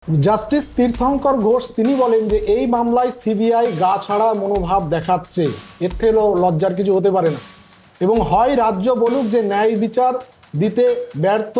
Justice তীর্থঙ্কর ঘোষ তিনি বলেন যে এই মামলায় সিবিআই গা ছাড়া মনোভাব দেখাচ্ছে, এর থেকেও লজ্জার কিছু হতে পারে না। এবং হয় রাজ্য বলুক যে ন্যায় বিচার দিতে ব্যর্থ,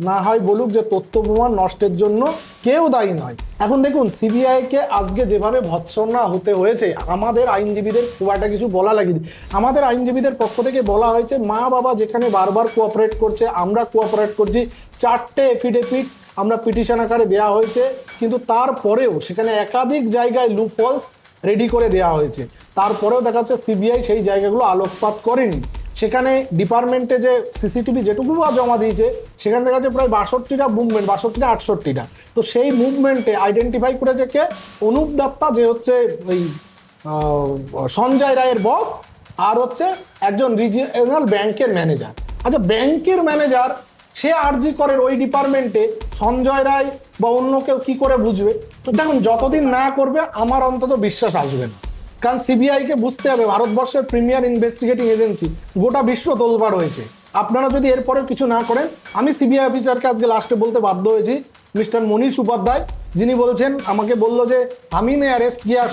না হয় বলুক যে তথ্য প্রমাণ নষ্টের জন্য কেউ দায়ী নয়। এখন দেখুন, সিবিআইকে আজকে যেভাবে ভৎসনা হতে হয়েছে, আমাদের আইনজীবীদের খুব একটা কিছু বলা লাগেনি। আমাদের আইনজীবীদের পক্ষ থেকে বলা হয়েছে মা বাবা যেখানে বারবার কোঅপারেট করছে, আমরা কোঅপারেট করছি, 4টে এফিডেভিট আমরা পিটিশন আকারে দেওয়া হয়েছে, কিন্তু তারপরেও সেখানে একাধিক জায়গায় লুফলস রেডি করে দেওয়া হয়েছে। তারপরেও দেখা যাচ্ছে সিবিআই সেই জায়গাগুলো আলোকপাত করেনি। সেখানে ডিপার্টমেন্টে যে সিসিটিভি যেটুকু জমা দিয়েছে, সেখানে দেখা যাচ্ছে প্রায় 62টা মুভমেন্ট, 62টা 68টা। তো সেই মুভমেন্টে আইডেন্টিফাই করেছে কে? অনুপ দত্তা, যে হচ্ছে ওই সঞ্জয় রায়ের বস, আর হচ্ছে একজন রিজিওনাল ব্যাংকের ম্যানেজার। আচ্ছা, ব্যাংকের ম্যানেজার সে আরজি করে ওই ডিপার্টমেন্টে, সঞ্জয় রায় বা অন্য কেউ কি করে বুঝবে? তো দেখুন, যতদিন না করবে আমার অন্তত বিশ্বাস আসবে না। কারণ সিবিআইকে বুঝতে হবে, ভারতবর্ষের প্রিমিয়ার ইনভেস্টিগেটিং এজেন্সি, গোটা বিশ্ব তোলপাড় হয়েছে। আপনারা যদি এরপরেও কিছু না করেন, আমি সিবিআই অফিসারকে আজকে লাস্টে বলতে বাধ্য হয়েছি, মিস্টার মনীষ উপাধ্যায়, যিনি বলছেন, আমাকে বললো যে আমি নে অ্যারেস্ট কিয়া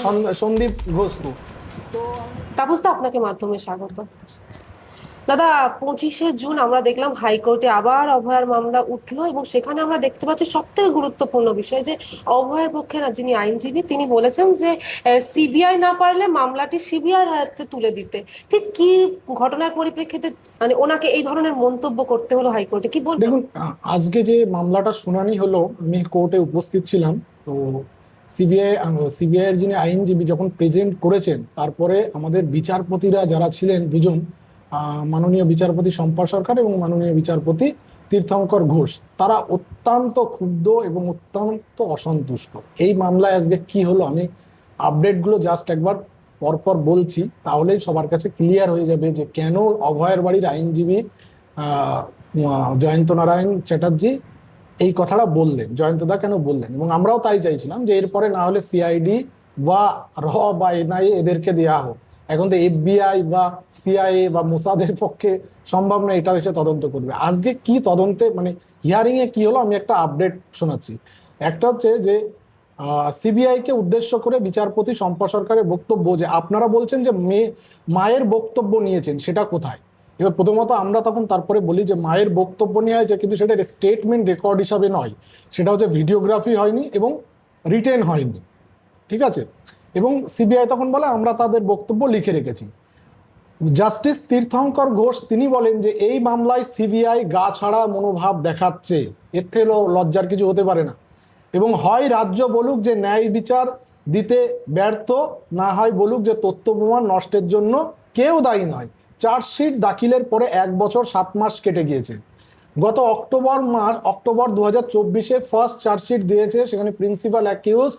সন্দীপ ঘোষ। তো তাপসদা, আপনাকে মাধ্যমে স্বাগত। দাদা, 25শে জুন আমরা দেখলাম হাইকোর্টে আবার অভয়ার মামলা উঠলো এবং সেখানে আমরা দেখতে পাচ্ছি সব থেকে গুরুত্বপূর্ণ বিষয় যে অভয়ের পক্ষে না যিনি আইনজীবী তিনি বলেছেন যে সিবিআই না পারলে মামলাটি সিবিআইর হাতে তুলে দিতে। ঠিক কি ঘটনার পরিপ্রেক্ষিতে মানে ওনাকে এই ধরনের মন্তব্য করতে হলো হাইকোর্টে, কি বলবেন? দেখুন, আজকে যে মামলাটা শুনানি হলো, আমি কোর্টে উপস্থিত ছিলাম। তো সিবিআই এর যিনি আইনজীবী যখন প্রেজেন্ট করেছেন, তারপরে আমাদের বিচারপতিরা যারা ছিলেন দুজন, মাননীয় বিচারপতি শম্পা সরকার এবং মাননীয় বিচারপতি তীর্থঙ্কর ঘোষ, তারা অত্যন্ত ক্ষুব্ধ এবং অত্যন্ত অসন্তুষ্ট। এই মামলায় আজকে কি হলো, আমি আপডেটগুলো জাস্ট একবার পরপর বলছি, তাহলেই সবার কাছে ক্লিয়ার হয়ে যাবে যে কেন অভয়ের বাড়ির আইনজীবী জয়ন্ত নারায়ণ চ্যাটার্জি এই কথাটা বললেন, জয়ন্তদা কেন বললেন। এবং আমরাও তাই চাইছিলাম যে এরপরে না হলে সিআইডি বা বা এনআইএ এদেরকে দেওয়া হোক। এখন তো এফবিআই বা সিআইএ বা মোসাদের পক্ষে সম্ভব না এটা এসে তদন্ত করবে। আজকে কি তদন্তে মানে হিয়ারিং এ কি হলো, আমি একটা আপডেট শোনাচ্ছি। একটা হচ্ছে যে সিবিআই কে উদ্দেশ্য করে বিচারপতি শম্পা সরকারের বক্তব্য, যে আপনারা বলছেন যে মায়ের বক্তব্য নিয়েছেন, সেটা কোথায়? এবার প্রথমত আমরা তখন তারপরে বলি যে মায়ের বক্তব্য নেওয়া হয়েছে, কিন্তু সেটা স্টেটমেন্ট রেকর্ড হিসাবে নয়, সেটা হচ্ছে ভিডিওগ্রাফি হয়নি এবং রিটেন হয়নি, ঠিক আছে? এবং সিবিআই তখন বলে আমরা তাদের বক্তব্য লিখে রেখেছি। জাস্টিস তীর্থঙ্কর ঘোষ তিনি বলেন যে এই মামলায় সিবিআই গা ছাড়া মনোভাব দেখাচ্ছে, এর থেকেও লজ্জার কিছু হতে পারে না। এবং হয় রাজ্য বলুক যে ন্যায় বিচার দিতে ব্যর্থ, না হয় বলুক যে তথ্য প্রমাণ নষ্টের জন্য কেউ দায়ী নয়। চার্জশিট দাখিলের পরে 1 বছর 7 মাস কেটে গিয়েছে। গত অক্টোবর 2024-এ ফার্স্ট চার্জশিট দিয়েছে, সেখানে principal accused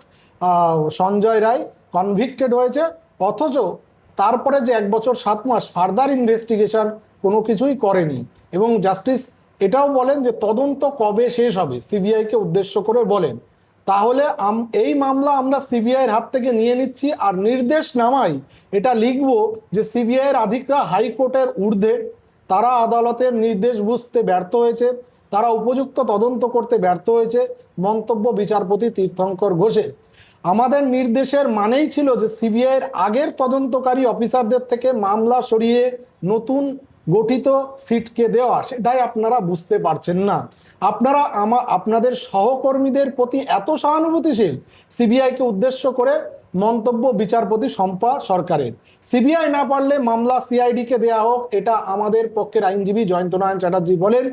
Sanjay Roy convicted হয়েছে। অথচ তারপরে যে 1 বছর 7 মাস ফার্দার ইনভেস্টিগেশন কোনো কিছুই করেনি। এবং জাস্টিস এটাও বলেন যে তদন্ত কবে শেষ হবে, সিবিআইকে উদ্দেশ্য করে বলেন। তাহলে এই মামলা আমরা সিবিআইয়ের হাত থেকে নিয়ে নিচ্ছি, আর নির্দেশ নামাই এটা লিখব যে সিবিআইয়ের আধিকারিকরা হাইকোর্টের ঊর্ধ্বে, তারা আদালতের নির্দেশ বুঝতে ব্যর্থ হয়েছে, তারা উপযুক্ত তদন্ত করতে ব্যর্থ হয়েছে। মন্তব্য বিচারপতি তীর্থঙ্কর ঘোষের। আমাদের নির্দেশের মানেই ছিল যে সিবিআইয়ের আগের তদন্তকারী অফিসারদের থেকে মামলা সরিয়ে নতুন গঠিত সিটকে দেওয়া, সেটাই আপনারা বুঝতে পারছেন না। আপনারা আপনাদের সহকর্মীদের প্রতি এত সহানুভূতিশীল। সিবিআইকে উদ্দেশ্য করে মন্তব্য বিচারপতি শম্পা সরকারের। সিবিআই না পারলে মামলা সিআইডিকে দেওয়া হোক, এটা আমাদের পক্ষের আইনজীবী জয়ন্ত নারায়ণ চ্যাটার্জি বলেন।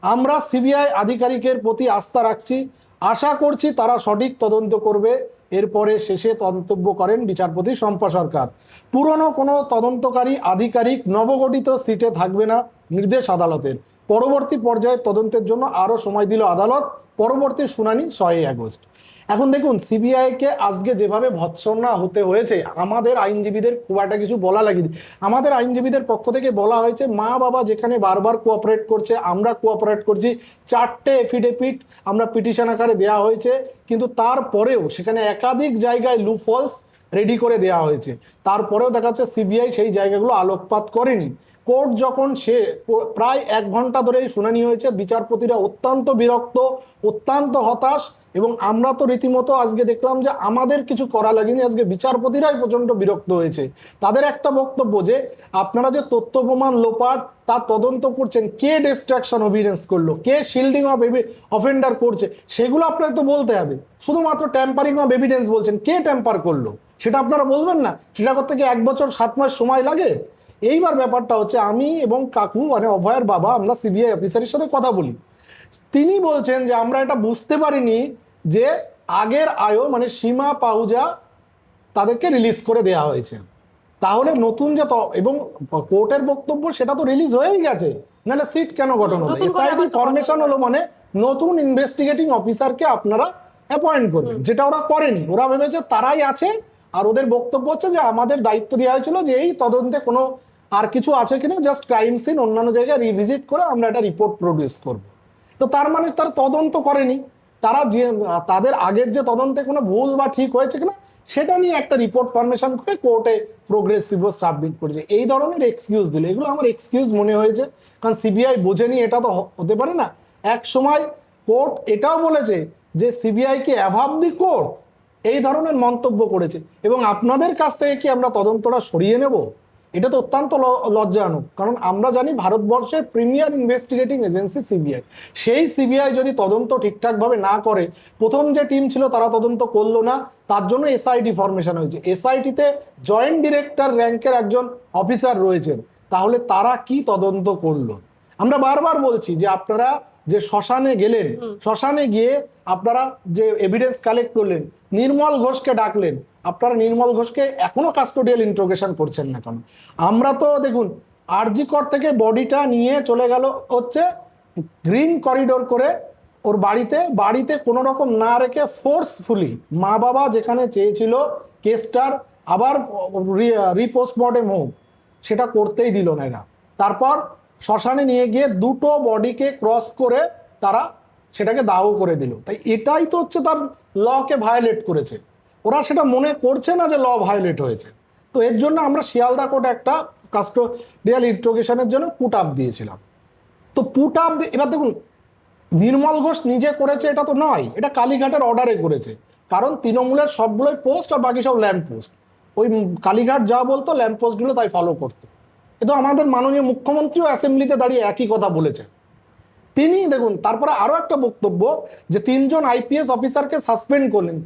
আমরা সিবিআই আধিকারিকের প্রতি আস্থা রাখছি, আশা করছি তারা সঠিক তদন্ত করবে। এরপরে শেষে মন্তব্য করেন বিচারপতি শম্পা সরকার। পুরনো কোনো তদন্তকারী আধিকারিক নবগঠিত সিটে থাকবে না, নির্দেশ আদালতের। পরবর্তী পর্যায়ে তদন্তের জন্য আরও সময় দিল আদালত। পরবর্তী শুনানি 6ই আগস্ট। এখন দেখুন, সিবিআইকে আজকে যেভাবে ভৎসনা হতে হয়েছে, আমাদের আইনজীবীদের খুব একটা কিছু বলা লাগেনি। আমাদের আইনজীবীদের পক্ষ থেকে বলা হয়েছে মা বাবা যেখানে বারবার কোঅপারেট করছে, আমরা কোঅপারেট করছি, 4টে এফিডেভিট আমরা পিটিশন আকারে দেওয়া হয়েছে, কিন্তু তারপরেও সেখানে একাধিক জায়গায় লুফলস রেডি করে দেওয়া হয়েছে। তারপরেও দেখা যাচ্ছে সিবিআই সেই জায়গাগুলো আলোকপাত করেনি। কোর্ট যখন প্রায় 1 ঘন্টা ধরে শুনানি হয়েছে, বিচারপতিরা অত্যন্ত বিরক্ত, অত্যন্ত হতাশ। এবং আমরা তো রীতিমতো আজকে দেখলাম যে আমাদের কিছু করা লাগেনি, আজকে বিচারপতিরাই প্রচন্ড বিরক্ত হয়েছে। তাদের একটা বক্তব্য যে আপনারা যে তথ্য প্রমাণ লোপাট তার তদন্ত করছেন, কে ডিস্ট্রাকশন অভিডেন্স করলো, কে শিল্ডিং অফ অফেন্ডার করছে, সেগুলো আপনাকে তো বলতে হবে। শুধুমাত্র ট্যাম্পারিং অফ এভিডেন্স বলছেন, কে ট্যাম্পার করলো সেটা আপনারা বলবেন না? সেটা করতে গিয়ে 1 বছর 7 মাস সময় লাগে। এইবার ব্যাপারটা হচ্ছে, আমি এবং কাকু মানে অভয়ের বাবা আমরা সিবিআই অফিসারের সাথে কথা বলি, তিনি বলছেন যে আমরা এটা বুঝতে পারিনি যে আগের আয়ো মানে সীমা পাহুজা তাদেরকে রিলিজ করে দেওয়া হয়েছে, তাহলে নতুন যে এবং কোর্টের বক্তব্য সেটা তো রিলিজ হয়েই গেছে, নাহলে সিট কেন গঠন হলো? এসআইটি ফরমেশন হলো মানে নতুন ইনভেস্টিগেটিং অফিসারকে আপনারা অ্যাপয়েন্ট করবেন, যেটা ওরা করেনি। ওরা ভেবেছে তারাই আছে, আর ওদের বক্তব্য হচ্ছে যে আমাদের দায়িত্ব দেওয়া হয়েছিল যে এই তদন্তে কোনো আর কিছু আছে কিনা, জাস্ট ক্রাইম সিন অন্যান্য জায়গায় রিভিজিট করে আমরা একটা রিপোর্ট প্রডিউস করব। তো তার মানে তার তদন্ত করেনি, তারা যে তাদের আগের যে তদন্তে কোনো ভুল বা ঠিক হয়েছে কিনা সেটা নিয়ে একটা রিপোর্ট ফরমেশন করে কোর্টে প্রোগ্রেসিভ সাবমিট করেছে। এই ধরনের এক্সকিউজ দিল, এগুলো আমার এক্সকিউজ মনে হয়েছে, কারণ সিবিআই বোঝেনি, এটা তো হতে পারে না। এক সময় কোর্ট এটাও বলেছে যে সিবিআই কে অ্যাভাব দি কোর্ট, এই ধরনের মন্তব্য করেছে। এবং আপনাদের কাছ থেকে কি আমরা তদন্তটা সরিয়ে নেব? এটা তো অত্যন্ত লজ্জাজনক, কারণ আমরা জানি ভারতবর্ষের প্রিমিয়ার ইনভেস্টিগেটিং এজেন্সি সিবিআই। সেই সিবিআই যদি তদন্ত ঠিকঠাকভাবে না করে, প্রথম যে টিম ছিল তারা তদন্ত করলো না, তার জন্য এসআইটি ফরমেশন হয়েছে। এসআইটিতে জয়েন্ট ডিরেক্টর র্যাঙ্কের একজন অফিসার রয়েছেন, তাহলে তারা কি তদন্ত করলো? আমরা বারবার বলছি যে আপনারা যে শ্মশানে গেলেন, শ্মশানে গিয়ে আপনারা যে এভিডেন্স কালেক্ট করলেন, নির্মল ঘোষকে ডাকলেন, আপনারা নির্মল ঘোষকে এখনো কাস্টোডিয়াল ইন্ট্রোগেশন করছেন না কেন? আমরা তো দেখুন আরজি কর থেকে বডিটা নিয়ে চলে গেল হচ্ছে গ্রিন করিডোর করে ওর বাড়িতে কোনো রকম না রেখে ফোর্সফুলি মা বাবা যেখানে চেয়েছিল কেসটার আবার রিপোস্টমর্টেম হোক, সেটা করতেই দিল না এরা। তারপর শ্মশানে নিয়ে গিয়ে দুটো বডিকে ক্রস করে তারা সেটাকে দাহ করে দিল। তাই এটাই তো হচ্ছে তার লকে ভায়োলেট করেছে। ওরা সেটা মনে করছে না যে ল ভায়োলেট হয়েছে। তো এর জন্য আমরা শিয়ালদা কোর্টে একটা কাস্টোডিয়াল ইন্ট্রোগেশনের জন্য পুট আপ দিয়েছিলাম। তো পুট আপ এবার দেখুন, নির্মল ঘোষ নিজে করেছে এটা তো নয়, এটা কালীঘাটের অর্ডারে করেছে, কারণ তৃণমূলের সবগুলোই পোস্ট আর বাকি সব ল্যাম্প পোস্ট। ওই কালীঘাট যা বলতো ল্যাম্প পোস্টগুলো তাই ফলো করতো। এ তো আমাদের মাননীয় মুখ্যমন্ত্রীও অ্যাসেম্বলিতে দাঁড়িয়ে একই কথা বলেছেন। তিনি দেখুন তারপরে আরো একটা বক্তব্য যে 3 জন আইপিএস অফিসারকে সাসপেন্ড করলেন।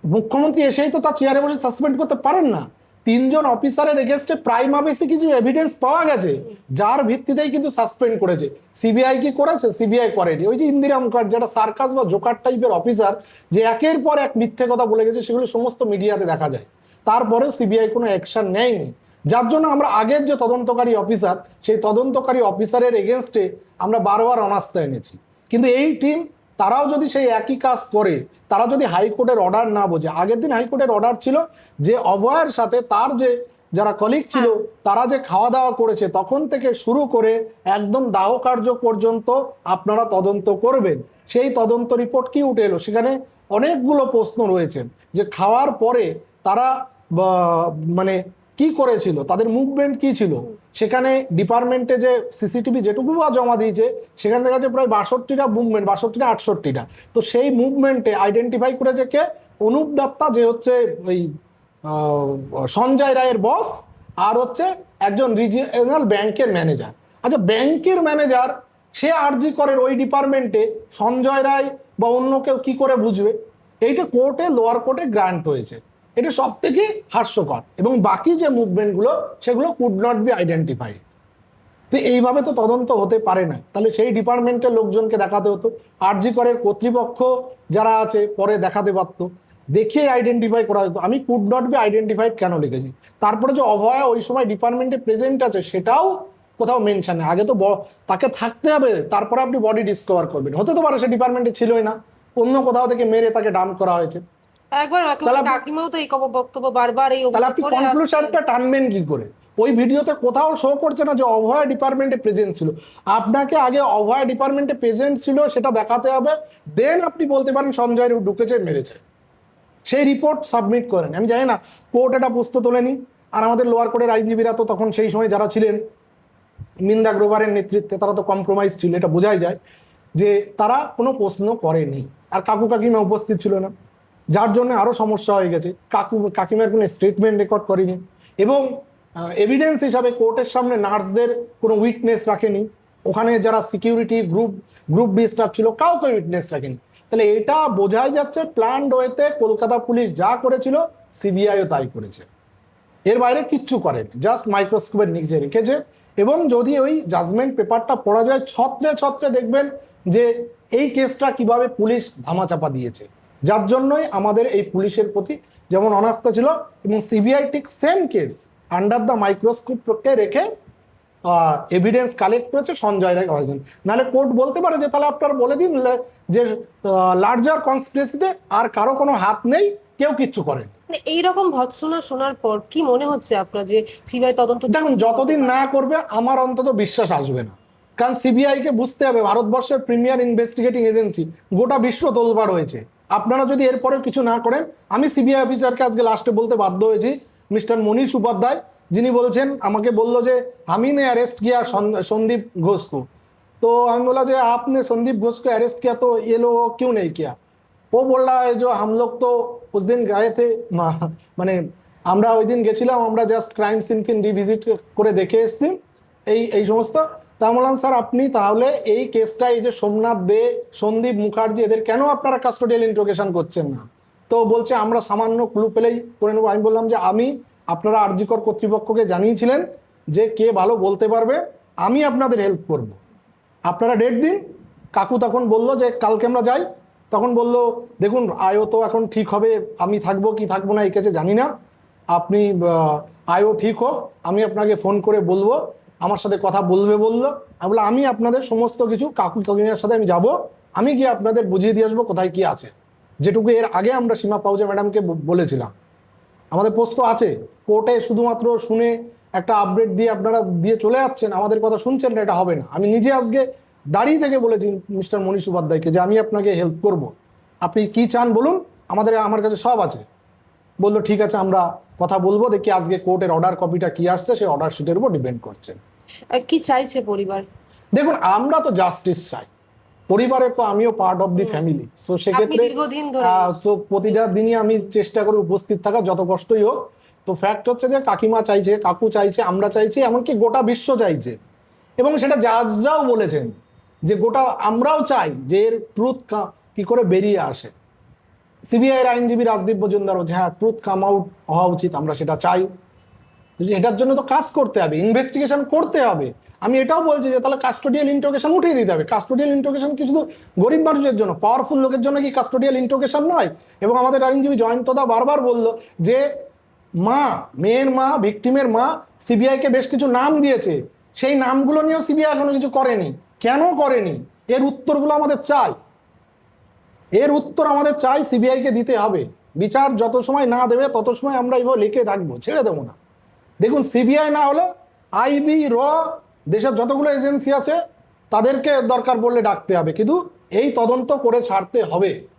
মুখ্যমন্ত্রী এসেই তো তার চেয়ারে বসে সাসপেন্ড করতে পারেন না। 3 জন অফিসারের এগেনস্টে প্রাইমা বেসি কিছু এভিডেন্স পাওয়া গেছে, যার ভিত্তিতেই কিন্তু সাসপেন্ড করেছে। সিবিআই কি করেছে? সিবিআই করেনি। ওই যে ইন্দিরা মুখার্জি, যেটা সার্কাস বা জোকার টাইপের অফিসার, যে একের পর এক মিথ্যে কথা বলে গেছে, সেগুলো সমস্ত মিডিয়াতে দেখা যায়। তারপরেও সিবিআই কোনো অ্যাকশন নেয়নি, যার জন্য আমরা আগের যে তদন্তকারী অফিসার, সেই তদন্তকারী অফিসারের এগেনস্টে আমরা বারবার অনাস্থা এনেছি। কিন্তু এই টিম তারাও যদি সেই একই কাজ করে, তারা যদি হাইকোর্টের অর্ডার না বোঝে। আগের দিন হাইকোর্টের অর্ডার ছিল যে অভয়ের সাথে তার যে যারা কলিগ ছিল তারা যে খাওয়া দাওয়া করেছে তখন থেকে শুরু করে একদম দাহ কার্য পর্যন্ত আপনারা তদন্ত করবেন। সেই তদন্ত রিপোর্ট কি উঠে এলো? সেখানে অনেকগুলো প্রশ্ন রয়েছে যে খাওয়ার পরে তারা মানে কি করেছিল, তাদের মুভমেন্ট কি ছিল। সেখানে ডিপার্টমেন্টে যে সিসিটিভি যেটুকু জমা দিয়েছে সেখান থেকে আছে প্রায় 62টা মুভমেন্ট, 62টা 68টা। তো সেই মুভমেন্টে আইডেন্টিফাই করেছে কে? অনুপ দত্তা, যে হচ্ছে ওই সঞ্জয় রায়ের বস, আর হচ্ছে একজন রিজিওনাল ব্যাংকের ম্যানেজার। আচ্ছা, ব্যাংকের ম্যানেজার সে আরজি করের ওই ডিপার্টমেন্টে সঞ্জয় রায় বা অন্য কেউ কি করে বুঝবে? এইটা কোর্টে, লোয়ার কোর্টে গ্রান্ট হয়েছে। এটা সব থেকে হাস্যকর। এবং বাকি যে মুভমেন্টগুলো সেগুলো কুড নট বি আইডেন্টিফাইড। তো এইভাবে তো তদন্ত হতে পারে না। তাহলে সেই ডিপার্টমেন্টের লোকজনকে দেখাতে হতো, আরজি করের কর্তৃপক্ষ যারা আছে পরে দেখাতে পারতো, দেখিয়ে আইডেন্টিফাই করা হতো। আমি কুড নট বি আইডেন্টিফাইড কেন লিখেছি? তারপরে যে অভয়া ওই সময় ডিপার্টমেন্টে প্রেজেন্ট আছে সেটাও কোথাও মেনশন নেই। আগে তো তাকে থাকতে হবে, তারপরে আপনি বডি ডিসকভার করবেন। হতে তো পারে সে ডিপার্টমেন্টে ছিলই না, অন্য কোথাও থেকে মেরে তাকে ডাম্প করা হয়েছে। একবার কাকিমাও তো এই বক্তব্য বারবার এই তাহলে আপনি কনক্লুশনটা টানবেন কি করে? ওই ভিডিওতে কোথাও শো করছে না যে অভয়া ডিপার্টমেন্টে প্রেজেন্ট ছিল। আপনাকে আগে অভয়া ডিপার্টমেন্টে প্রেজেন্ট ছিল সেটা দেখাতে হবে, দেন আপনি বলতে পারেন সঞ্জয় ঢুকেছে মেরেছে। সেই রিপোর্ট সাবমিট করেন। আমি জানি না কোর্ট এটা প্রশ্ন তোলেনি, আর আমাদের লোয়ার কোর্টের আইনজীবীরা তো তখন সেই সময় যারা ছিলেন মিন্দা গ্রোভারের নেতৃত্বে তারা তো কম্প্রোমাইজ ছিল, এটা বোঝাই যায় যে তারা কোনো প্রশ্ন করেনি। আর কাকু কাকিমা উপস্থিত ছিল না, যার জন্য আরো সমস্যা হয়ে গেছে। কাকিমার কোনো স্টেটমেন্ট রেকর্ড করেনি এবং এভিডেন্স হিসাবে কোর্টের সামনে নার্সদের কোনো উইটনেস রাখেনি, ওখানে যারা সিকিউরিটি গ্রুপ বি স্টাফ ছিল কাউকে উইটনেস রাখেনি। তাহলে এটা বোঝাই যাচ্ছে প্ল্যান্ড ওয়েতে কলকাতা পুলিশ যা করেছিল সিবিআইও তাই করেছে, এর বাইরে কিচ্ছু করেনি, জাস্ট মাইক্রোস্কোপের নিচে রেখেছে। এবং যদি ওই জাজমেন্ট পেপারটা পড়া যায় ছত্রে ছত্রে দেখবেন যে এই কেসটা কিভাবে পুলিশ ধামাচাপা দিয়েছে, যার জন্যই আমাদের এই পুলিশের প্রতি যেমন অনাস্থা ছিল এবং সিবিআই ঠিক সেম কেস আন্ডার দ্য মাইক্রোস্কোপকে রেখে এভিডেন্স কালেক্ট করেছে সঞ্জয় রায় হয়নি। নাহলে কোর্ট বলতে পারে যে তাহলে আপনারা বলে দিন যে লার্জার কনস্পিরেসিতে আর কারো কোনো হাত নেই, কেউ কিচ্ছু করেনি। মানে এইরকম ভৎসনা শোনার পর কি মনে হচ্ছে আপনার যে সিবিআই তদন্ত? দেখুন, যতদিন না করবে আমার অন্তত বিশ্বাস আসবে না, কারণ সিবিআই কে বুঝতে হবে ভারতবর্ষের প্রিমিয়ার ইনভেস্টিগেটিং এজেন্সি, গোটা বিশ্ব তোলপাড় হয়েছে। আপনারা যদি এরপরেও কিছু না করেন, আমি সিবিআই অফিসারকে আজকে লাস্টে বলতে বাধ্য হয়েছি, মিস্টার মনীষ উপাধ্যায়, যিনি বলছেন আমাকে বললো যে আমি ने अरेस्ट किया संदीप घोष को, तो আমি बोला যে आपने संदीप घोष को अरेस्ट किया तो ये लोग क्यों नहीं किया? वो बोल रहा है जो हम लोग तो उस दिन गए थे, মানে আমরা ওই দিন গেছিলাম, আমরা জাস্ট ক্রাইম সিন ফিন রিভিজিট করে দেখে এসেছি এই সমস্ত। তা বললাম স্যার আপনি তাহলে এই কেসটা এই যে সোমনাথ দে, সন্দীপ মুখার্জি, এদের কেন আপনারা কাস্টোডিয়াল ইন্ট্রোগেশন করছেন না? তো বলছে আমরা সামান্য ক্লু পেলেই করে নেবো। আমি বললাম যে আপনারা আরজিকর কর্তৃপক্ষকে জানিয়েছিলেন যে কে ভালো বলতে পারবে, আমি আপনাদের হেল্প করব, আপনারা ডেট দিন। কাকু তখন বলল যে কালকে আমরা যাই। তখন বলল দেখুন আয়ও তো এখন ঠিক হবে, আমি থাকবো কি থাকবো না এই কেসে জানি না, আপনি আয়ও ঠিক হোক আমি আপনাকে ফোন করে বলবো, আমার সাথে কথা বলবে বললো। আমি বললাম আমি আপনাদের সমস্ত কিছু কাকিমার সাথে আমি যাব, আমি গিয়ে আপনাদের বুঝিয়ে দিয়ে আসবো কোথায় কি আছে, যেটুকু এর আগে আমরা সীমা পাউজা ম্যাডামকে বলেছিলাম। আমাদের পোস্ত আছে কোর্টে, শুধুমাত্র শুনে একটা আপডেট দিয়ে আপনারা দিয়ে চলে যাচ্ছেন, আমাদের কথা শুনছেন না, এটা হবে না। আমি নিজে আজকে দাঁড়িয়ে থেকে বলেছি মিস্টার মনীষ উপাধ্যায়কে যে আমি আপনাকে হেল্প করব, আপনি কি চান বলুন, আমার কাছে সব আছে। বললো ঠিক আছে আমরা কথা বলবো, দেখি আজকে কোর্টের অর্ডার কপিটা কি আসছে, সেই অর্ডার শিটের উপর ডিপেন্ড করছে। কি চাইছে পরিবার? দেখুন আমরা তো জাস্টিস চাই, পরিবারের তো আমিও পার্ট অফ দি ফ্যামিলি, তো সেক্ষেত্রে তো প্রতিটা দিনই আমি চেষ্টা করি উপস্থিত থাকা, যত কষ্টই হোক। তো ফ্যাক্ট হচ্ছে যে কাকিমা চাইছে, কাকু চাইছে, আমরা চাইছি, এমনকি গোটা বিশ্ব চাইছে, এবং সেটা জাজরাও বলেছেন যে গোটা আমরাও চাই যে এর ট্রুথ কি করে বেরিয়ে আসে। সিবিআই এর আইনজীবী রাজদীপ মজুমদার বলছে হ্যাঁ ট্রুথ কাম আউট হওয়া উচিত, আমরা সেটা চাই। এটার জন্য তো কাজ করতে হবে, ইনভেস্টিগেশন করতে হবে। আমি এটাও বলছি যে তাহলে কাস্টোডিয়াল ইন্ট্রোগেশন উঠিয়ে দিতে হবে। কাস্টোডিয়াল ইন্ট্রোগেশন কি শুধু গরিব মানুষের জন্য, পাওয়ারফুল লোকের জন্য কি কাস্টোডিয়াল ইন্ট্রোগেশন নয়? এবং আমাদের আইনজীবী জয়ন্তদা বারবার বলল যে মেয়ের মা, ভিকটিমের মা সিবিআইকে বেশ কিছু নাম দিয়েছে, সেই নামগুলো নিয়েও সিবিআই এখনো কিছু করেনি। কেন করেনি? এর উত্তরগুলো আমাদের চাই, এর উত্তর আমাদের চাই, সিবিআইকে দিতে হবে। বিচার যত সময় না দেবে তত সময় আমরা এইভাবে লিখে থাকবো, ছেড়ে দেবো না। দেখুন সিবিআই না হলে আইবি, দেশের যতগুলো এজেন্সি আছে তাদেরকে দরকার পড়লে ডাকতে হবে, কিন্তু এই তদন্ত করে ছাড়তে হবে।